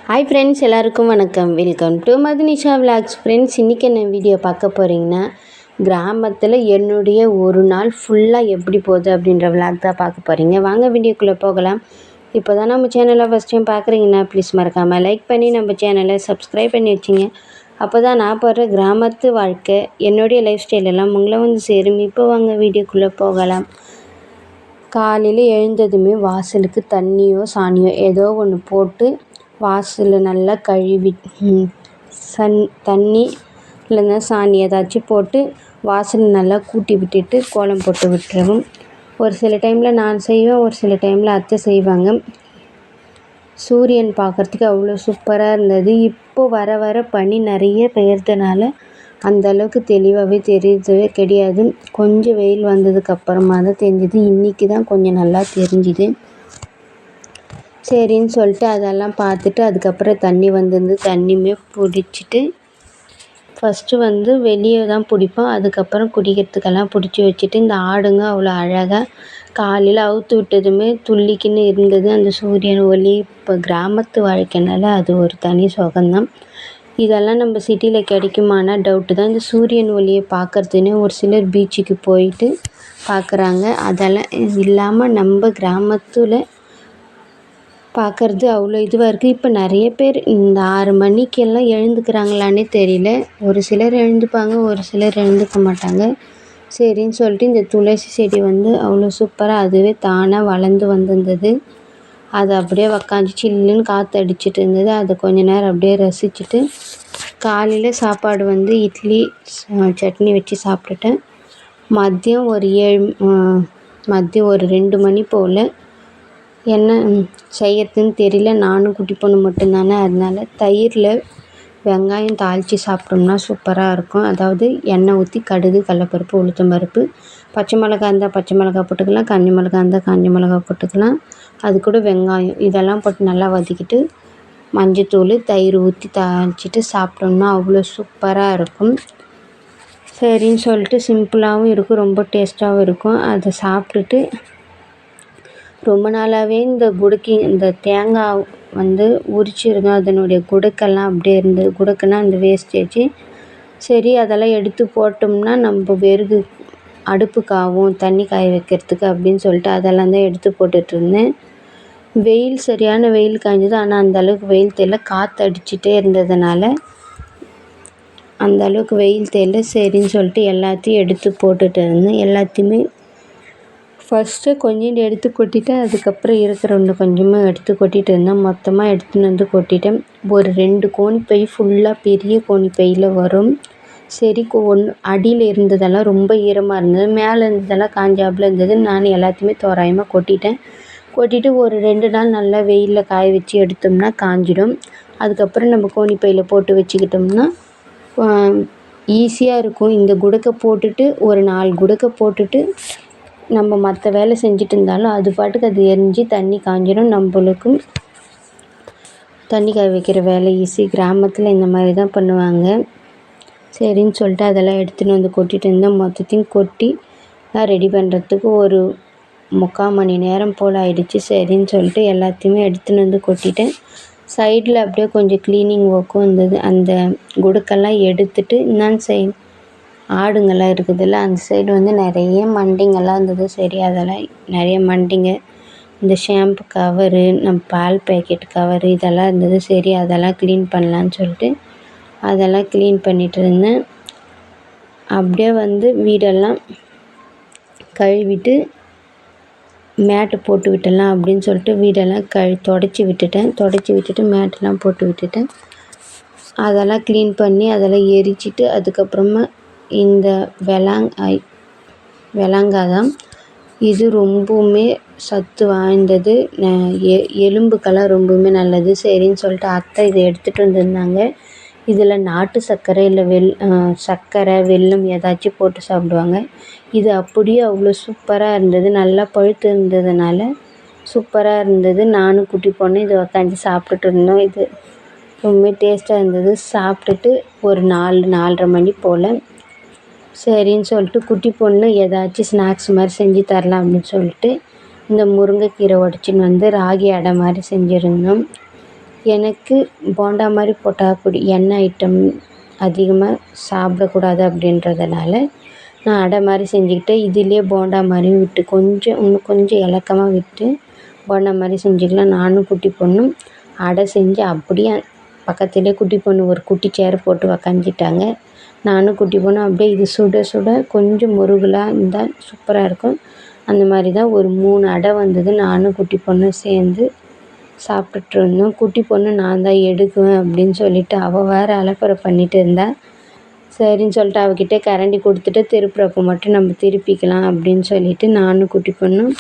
Hi friends, எல்லாருக்கும் வணக்கம். Welcome to Madhunisha vlogs. Friends, இன்றைக்கி என்ன வீடியோ பார்க்க போகிறீங்கன்னா, கிராமத்தில் என்னுடைய ஒரு நாள் ஃபுல்லாக எப்படி போகுது அப்படின்ற விலாக் தான் பார்க்க போகிறீங்க. வாங்க வீடியோக்குள்ளே போகலாம். இப்போ தான் நம்ம சேனலை ஃபஸ்ட் டைம் பார்க்குறீங்கன்னா ப்ளீஸ் மறக்காமல் லைக் பண்ணி நம்ம சேனலை சப்ஸ்கிரைப் பண்ணி வச்சிங்க. அப்போ தான் நான் போடுற கிராமத்து வாழ்க்கை, என்னுடைய லைஃப் ஸ்டைல் எல்லாம் உங்களை வந்து சேரும். இப்போ வாங்க வீடியோக்குள்ளே போகலாம். காலையில் எழுந்ததுமே வாசலுக்கு தண்ணியோ சாணியோ ஏதோ ஒன்று போட்டு வாசலை நல்லா கழுவி தண்ணி இல்லைன்னா சாணி ஏதாச்சும் போட்டு வாசலை நல்லா கூட்டி விட்டுட்டு கோலம் போட்டு விட்டுருவோம். ஒரு சில டைமில் நான் செய்வேன், ஒரு சில டைமில் அத்தை செய்வாங்க. சூரியன் பார்க்குறதுக்கு அவ்வளோ சூப்பராக இருந்தது. இப்போது வர வர பனி நிறைய பெய்யறதுனால அந்தளவுக்கு தெளிவாகவே தெரியறதே கிடையாது. கொஞ்சம் வெயில் வந்ததுக்கப்புறமா தான் தெரிஞ்சுது. இன்றைக்கி தான் கொஞ்சம் நல்லா தெரிஞ்சுது. சரின்னு சொல்லிட்டு அதெல்லாம் பார்த்துட்டு அதுக்கப்புறம் தண்ணி வந்திருந்து தண்ணியுமே பிடிச்சிட்டு ஃபஸ்ட்டு வெளியே தான் பிடிப்போம். அதுக்கப்புறம் குடிக்கிறதுக்கெல்லாம் பிடிச்சி வச்சுட்டு இந்த ஆடுங்க அவ்வளோ அழகாக காலையில் அவுத்து விட்டதுமே துள்ளிக்கின்னு இருந்தது. அந்த சூரியன் ஒளி இப்போ கிராமத்து வாழ்க்கைனால அது ஒரு தனி சுகம்தான். இதெல்லாம் நம்ம சிட்டியில் கிடைக்குமானா டவுட்டு தான். இந்த சூரியன் ஒளியை பார்க்குறதுன்னு ஒரு சிலர் பீச்சுக்கு போயிட்டு பார்க்குறாங்க. அதெல்லாம் இல்லாமல் நம்ம கிராமத்தில் பார்க்குறது அவ்வளோ இதுவாக இருக்குது. இப்போ நிறைய பேர் இந்த 6 மணிக்கெல்லாம் எழுந்துக்கிறாங்களான்னே தெரியல. ஒரு சிலர் எழுந்துப்பாங்க, ஒரு சிலர் எழுந்துக்க மாட்டாங்க. சரின்னு சொல்லிட்டு இந்த துளசி செடி அவ்வளோ சூப்பராக அதுவே தானாக வளர்ந்து வந்திருந்தது. அது அப்படியே உக்காந்து சில்லுன்னு காற்று அடிச்சிட்டு இருந்தது. அதை கொஞ்ச நேரம் அப்படியே ரசிச்சுட்டு காலையில் சாப்பாடு இட்லி சட்னி வச்சு சாப்பிட்டுட்டேன். மதியம் ஒரு 2 மணி போல் என்ன செய்யறதுன்னு தெரியல. நானும் குட்டி பொண்ணு மட்டும்தானே, அதனால தயிரில் வெங்காயம் தாளித்து சாப்பிட்டோம்னா சூப்பராக இருக்கும். அதாவது எண்ணெய் ஊற்றி கடுகு, கடலப்பருப்பு, உளுத்தம்பருப்பு, பச்சை மிளகா இருந்தால் பச்சை மிளகா போட்டுக்கலாம், காஞ்ச மிளகா இருந்தால் காஞ்ச மிளகா போட்டுக்கலாம். அது கூட வெங்காயம் இதெல்லாம் போட்டு நல்லா வதக்கிட்டு மஞ்சத்தூள், தயிர் ஊற்றி தாளிச்சிட்டு சாப்பிட்டோம்னா அவ்வளோ சூப்பராக இருக்கும். சரின்னு சொல்லிட்டு சிம்பிளாகவும் இருக்கும், ரொம்ப டேஸ்ட்டாகவும் இருக்கும். அதை சாப்பிட்டுட்டு ரொம்ப நாளாகவே இந்த தேங்காய் உரிச்சிருந்தோம். அதனுடைய குடுக்கெல்லாம் அப்படியே இருந்தது. குடுக்குன்னா அந்த வேஸ்டேஜ். சரி, அதெல்லாம் எடுத்து போட்டோம்னா நம்ம வெறுகு அடுப்புக்கு ஆகும், தண்ணி காய வைக்கிறதுக்கு அப்படின்னு சொல்லிட்டு அதெல்லாம் தான் எடுத்து போட்டுட்ருந்தேன். சரியான வெயில் காய்ஞ்சது. ஆனால் அந்தளவுக்கு வெயில் தெரியல. காற்று அடிச்சுட்டே இருந்ததுனால அந்தளவுக்கு வெயில் தெரியல. சரின்னு சொல்லிட்டு எல்லாத்தையும் எடுத்து போட்டுட்டு இருந்தேன். எல்லாத்தையுமே ஃபஸ்ட்டு கொஞ்சோண்டு எடுத்து கொட்டிட்டேன். அதுக்கப்புறம் இருக்கிற கொஞ்சமாக எடுத்து கொட்டிகிட்டு இருந்தேன். மொத்தமாக எடுத்துன்னு கொட்டிட்டேன். ஒரு 2 கோணி பை ஃபுல்லாக பெரிய கோணி பையில் வரும். சரி, அடியில் இருந்ததெல்லாம் ரொம்ப ஈரமாக இருந்தது, மேலே இருந்ததெல்லாம் காஞ்சாப்பில் இருந்தது. நான் எல்லாத்தையுமே தோராயமாக கொட்டிட்டு ஒரு 2 நாள் நல்லா வெயிலில் காய வச்சு எடுத்தோம்னா காஞ்சிடும். அதுக்கப்புறம் நம்ம கோணி பையில் போட்டு வச்சுக்கிட்டோம்னா ஈஸியாக இருக்கும். இந்த குடுக்கை போட்டுட்டு ஒரு 4 குடுக்கை போட்டுட்டு நம்ம மற்ற வேலை செஞ்சுட்டு இருந்தாலும் அது பாட்டுக்கு அது எரிஞ்சு தண்ணி காஞ்சிடும். நம்மளுக்கும் தண்ணி காய வைக்கிற வேலை ஈஸி. கிராமத்தில் இந்த மாதிரி தான் பண்ணுவாங்க. சரின்னு சொல்லிட்டு அதெல்லாம் எடுத்துன்னு கொட்டிட்டு இருந்தேன். மொத்தத்தையும் கொட்டி நான் ரெடி பண்ணுறதுக்கு ஒரு 3/4 மணி நேரம் போல் ஆயிடுச்சு. சரின்னு சொல்லிட்டு எல்லாத்தையுமே எடுத்துன்னு கொட்டிட்டேன். சைடில் அப்படியே கொஞ்சம் க்ளீனிங் ஒர்க்கும் இருந்தது. அந்த குடுக்கெல்லாம் எடுத்துட்டு ஆடுங்கள்லாம் இருக்குதுல்ல, அந்த சைடு நிறைய மண்டிங்கெல்லாம் இருந்தது. சரி, அதெல்லாம் நிறைய மண்டிங்க, இந்த ஷாம்பு கவரு, நம்ம பால் பேக்கெட் கவரு இதெல்லாம் இருந்தது. சரி, அதெல்லாம் க்ளீன் பண்ணலான்னு சொல்லிட்டு அதெல்லாம் க்ளீன் பண்ணிகிட்டு இருந்தேன். அப்படியே வீடெல்லாம் கழுவிட்டு மேட்டு போட்டு விட்டுடலாம் அப்படின்னு சொல்லிட்டு வீடெல்லாம் தொடச்சி விட்டுட்டு மேட்டெல்லாம் போட்டு விட்டுட்டேன். அதெல்லாம் க்ளீன் பண்ணி அதெல்லாம் எரிச்சிட்டு அதுக்கப்புறமா இந்த வெளாங்காய் தான். இது ரொம்பவுமே சத்து வாய்ந்தது, எலும்புக்கெல்லாம் ரொம்பவுமே நல்லது. சரின்னு சொல்லிட்டு அத்தை இதை எடுத்துகிட்டு வந்திருந்தாங்க. இதில் நாட்டு சர்க்கரை இல்லை சர்க்கரை, வெல்லம் ஏதாச்சும் போட்டு சாப்பிடுவாங்க. இது அப்படியே அவ்வளோ சூப்பராக இருந்தது. நல்லா பழுத்து இருந்ததுனால சூப்பராக இருந்தது. நானும் குட்டி பொண்ணு இதை உக்காந்து சாப்பிட்டுட்டு இருந்தோம். இது ரொம்ப டேஸ்ட்டாக இருந்தது. சாப்பிட்டுட்டு ஒரு 4-4:30 மணி போல் சரின்னு சொல்லிட்டு குட்டி பொண்ணு ஏதாச்சும் ஸ்நாக்ஸ் மாதிரி செஞ்சு தரலாம் அப்படின்னு சொல்லிட்டு இந்த முருங்கைக்கீரை உடச்சின்னு ராகி அடை மாதிரி செஞ்சுருந்தோம். எனக்கு போண்டா மாதிரி போட்டால் எண்ணெய் ஐட்டம் அதிகமாக சாப்பிடக்கூடாது அப்படின்றதுனால நான் அடை மாதிரி செஞ்சுக்கிட்டேன். இதிலே போண்டா மாதிரியும் விட்டு இன்னும் கொஞ்சம் இலக்கமாக விட்டு போண்டா மாதிரி செஞ்சுக்கலாம். நானும் குட்டி பொண்ணும் அடை செஞ்சு அப்படியே பக்கத்துலேயே குட்டி பொண்ணு ஒரு குட்டி சேர் போட்டு உக்காந்துட்டாங்க. நானும் குட்டி பொண்ணும் அப்படியே இது சுட சுட கொஞ்சம் முருகலாக இருந்தால் சூப்பராக இருக்கும். அந்த மாதிரி தான் ஒரு 3 அடை வந்தது. நானும் குட்டி பொண்ணும் சேர்ந்து சாப்பிட்டுட்டு இருந்தோம். குட்டி பொண்ணு நான் தான் எடுக்குவேன் அப்படின்னு சொல்லிட்டு அவள் வேறு அலப்பறை பண்ணிட்டு இருந்தா. சரின்னு சொல்லிட்டு அவகிட்ட கரண்டி கொடுத்துட்டு திருப்புறப்ப மட்டும் நம்ம திருப்பிக்கலாம் அப்படின்னு சொல்லிட்டு நானும் குட்டி பொண்ணும்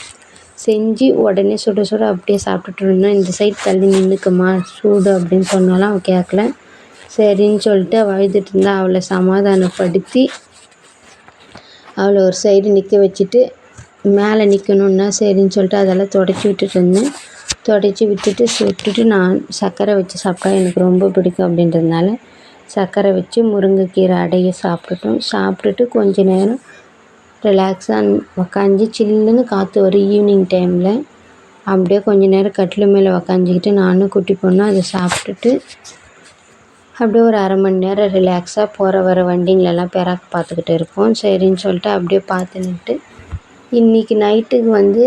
செஞ்சு உடனே சுட சுட அப்படியே சாப்பிட்டுட்டு இருந்தோம். இந்த சைடு தள்ளி நின்றுக்குமா சூடு அப்படின்னு சொன்னாலும் அவள் கேட்கல. சரின்னு சொல்லிட்டு அவள் அழுதுட்டு இருந்தா. அவளை சமாதானப்படுத்தி அவளை ஒரு சைடு நிற்க வச்சுட்டு மேலே நிற்கணுன்னா சரின்னு சொல்லிட்டு அதெல்லாம் தொடச்சி விட்டுட்டு இருந்தேன். தொடச்சி விட்டுட்டு நான் சர்க்கரை வச்சு சாப்பிட்டா எனக்கு ரொம்ப பிடிக்கும் அப்படின்றதுனால சர்க்கரை வச்சு முருங்கைக்கீரை அடையை சாப்பிட்டுட்டு கொஞ்ச நேரம் ரிலாக்ஸாக உக்காந்து சில்லுன்னு காற்று வரும் ஈவினிங் டைமில். அப்படியே கொஞ்ச நேரம் கட்டில் மேலே உக்காந்துக்கிட்டு நானும் குட்டி பொண்ணும் அதை சாப்பிட்டுட்டு அப்படியே ஒரு 1/2 மணி நேரம் ரிலாக்ஸாக போகிற வர வண்டிங்களெல்லாம் பெறாக்க பார்த்துக்கிட்டு இருப்போம். சரின்னு சொல்லிட்டு அப்படியே பார்த்துன்னுட்டு இன்றைக்கி நைட்டுக்கு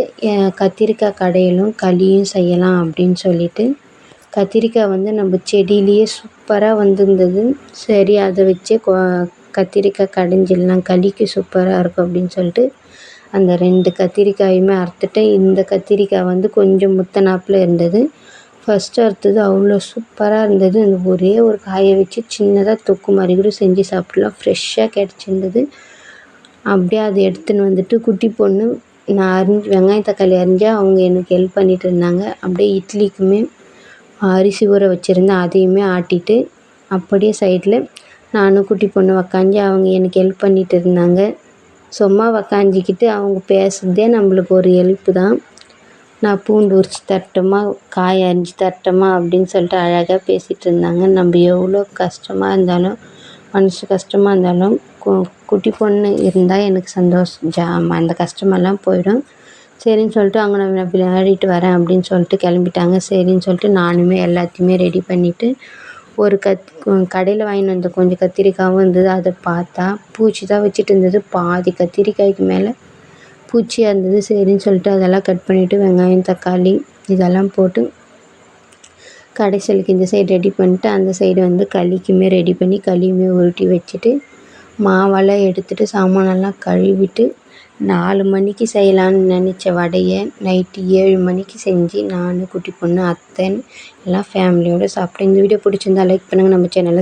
கத்திரிக்காய் கடையிலும் களியும் செய்யலாம் அப்படின்னு சொல்லிட்டு கத்திரிக்காய் நம்ம செடியிலேயே சூப்பராக வந்திருந்தது. சரி அதை வச்சே கத்திரிக்காய் கடைஞ்சிடலாம், களிக்கு சூப்பராக இருக்கும் அப்படின்னு சொல்லிட்டு அந்த 2 கத்திரிக்காயுமே அறுத்துட்டேன். இந்த கத்திரிக்காய் கொஞ்சம் முத்தனாப்பில் இருந்தது. ஃபஸ்ட்டு அறுத்தது அவ்வளோ சூப்பராக இருந்தது. அந்த ஒரே ஒரு காயை வச்சு சின்னதாக தொக்கு மாதிரி கூட செஞ்சு சாப்பிட்லாம். ஃப்ரெஷ்ஷாக கிடச்சிருந்தது. அப்படியே அதை எடுத்துன்னு குட்டி பொண்ணு நான் வெங்காயம் தக்காளி அரிஞ்சா அவங்க எனக்கு ஹெல்ப் பண்ணிகிட்டு இருந்தாங்க. அப்படியே இட்லிக்குமே அரிசி ஊற வச்சுருந்தேன், அதையுமே ஆட்டிட்டு அப்படியே சைடில் நானும் குட்டி பொண்ணு உக்காந்து அவங்க எனக்கு ஹெல்ப் பண்ணிகிட்டு இருந்தாங்க. சும்மா உக்காஞ்சிக்கிட்டு அவங்க பேசுகிறதே நம்மளுக்கு ஒரு ஹெல்ப்பு தான். நான் பூண்டு உரித்து தரட்டுமா, காய் அரிஞ்சு தரட்டுமா அப்படின்னு சொல்லிட்டு அழகாக பேசிகிட்டு இருந்தாங்க. நம்ம எவ்வளோ கஷ்டமாக இருந்தாலும் மனசு கஷ்டமாக இருந்தாலும் குட்டி பொண்ணு இருந்தால் எனக்கு சந்தோஷம், அந்த கஷ்டமெல்லாம் போயிடும். சரின்னு சொல்லிட்டு அவங்க நான் விளையாடிட்டு வரேன் அப்படின்னு சொல்லிட்டு கிளம்பிட்டாங்க. சரின்னு சொல்லிட்டு நானுமே எல்லாத்தையுமே ரெடி பண்ணிவிட்டு ஒரு கடையில் வாங்கிட்டு வந்த கொஞ்சம் கத்திரிக்காயும் இருந்தது. அதை பார்த்தா பூச்சி தான் வச்சுட்டு இருந்தது. பாதி கத்திரிக்காய்க்கு மேலே பூச்சியாக இருந்தது. சரின்னு சொல்லிட்டு அதெல்லாம் கட் பண்ணிவிட்டு வெங்காயம் தக்காளி இதெல்லாம் போட்டு கடைசலுக்கு இந்த சைடு ரெடி பண்ணிட்டு அந்த சைடு களிக்குமே ரெடி பண்ணி களியுமே உருட்டி வச்சுட்டு மாவெல்லாம் எடுத்துகிட்டு சாமானெல்லாம் கழுவிட்டு 4 மணிக்கு செய்யலான்னு நினச்ச வடையை நைட்டு 7 மணிக்கு செஞ்சு நான் குட்டி பொண்ணு அத்தைன்னு எல்லாம் ஃபேமிலியோடு சாப்பிட்டேன். இந்த வீடியோ பிடிச்சிருந்தா லைக் பண்ணுங்கள். நம்ம சேனலை